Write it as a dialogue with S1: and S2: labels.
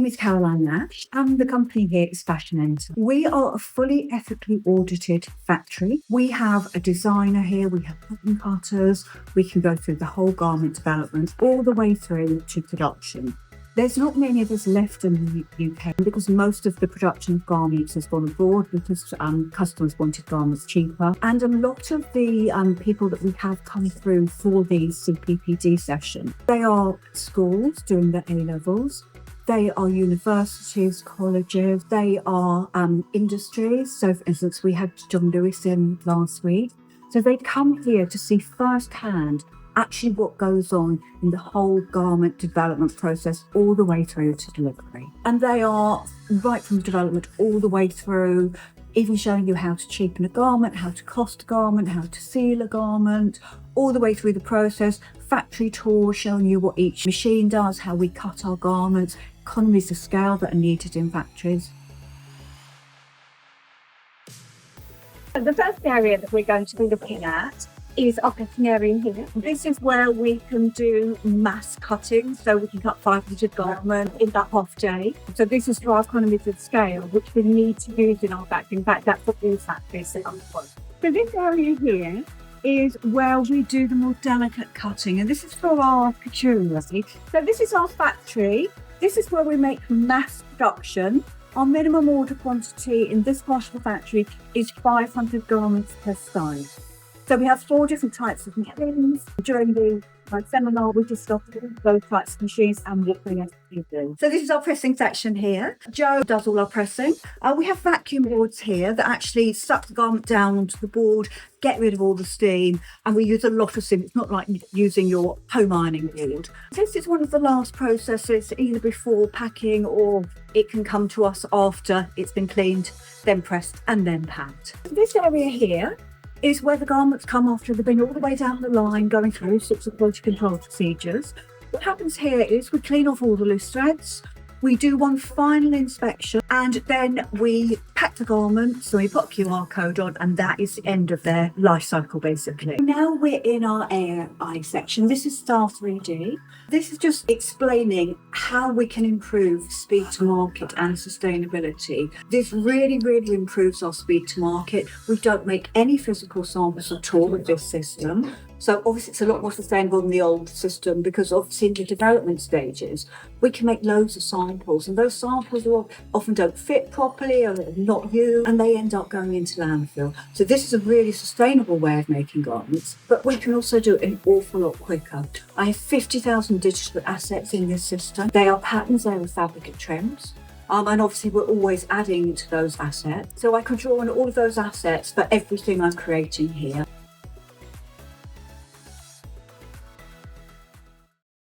S1: name is Caroline Nash, and the company here is Fashion Enter. We are a fully ethically audited factory. We have a designer here, we have pattern cutters, we can go through the whole garment development all the way through to production. There's not many of us left in the UK because most of the production of garments has gone abroad because customers wanted garments cheaper. And a lot of the people that we have come through for these CPPD sessions, they are schools doing their A-levels, they are universities, colleges, they are industries. So for instance, we had John Lewis in last week. So they'd come here to see firsthand actually what goes on in the whole garment development process all the way through to delivery. And they are right from development all the way through, even showing you how to cheapen a garment, how to cost a garment, how to seal a garment, all the way through the process, factory tours showing you what each machine does, how we cut our garments, economies of scale that are needed in factories.
S2: The first area that we're going to be looking at is our cutting area here. This is where we can do mass cutting, so we can cut 500 garments in that half day. So this is for our economies of scale, which we need to use in our factory. In fact, that's what these factories are for. So this area here is where we do the more delicate cutting, and this is for our couture. So this is our factory. This is where we make mass production. Our minimum order quantity in this part of the factory is 500 garments per size. So we have 4 different types of machines. During the seminar, we discussed those types of machines and what we actually do. So this is our pressing section here. Joe does all our pressing. We have vacuum boards here that actually suck the garment down onto the board, get rid of all the steam, and we use a lot of steam. It's not like using your home ironing board. This is one of the last processes, either before packing or it can come to us after it's been cleaned, then pressed and then packed. This area here is where the garments come after they've been all the way down the line, going through all sorts of quality control procedures. What happens here is we clean off all the loose threads, we do one final inspection, and then we pack the garments, so we put a QR code on, and that is the end of their life cycle, basically. Now we're in our AI section. This is Star 3D. This is just explaining how we can improve speed to market and sustainability. This really, really improves our speed to market. We don't make any physical samples at all with this system. So obviously it's a lot more sustainable than the old system, because obviously in the development stages, we can make loads of samples, and those samples often don't fit properly or they're not used, and they end up going into landfill. So this is a really sustainable way of making garments, but we can also do it an awful lot quicker. I have 50,000 digital assets in this system. They are patterns, they are fabricate trims. And obviously we're always adding to those assets. So I can draw on all of those assets for everything I'm creating here.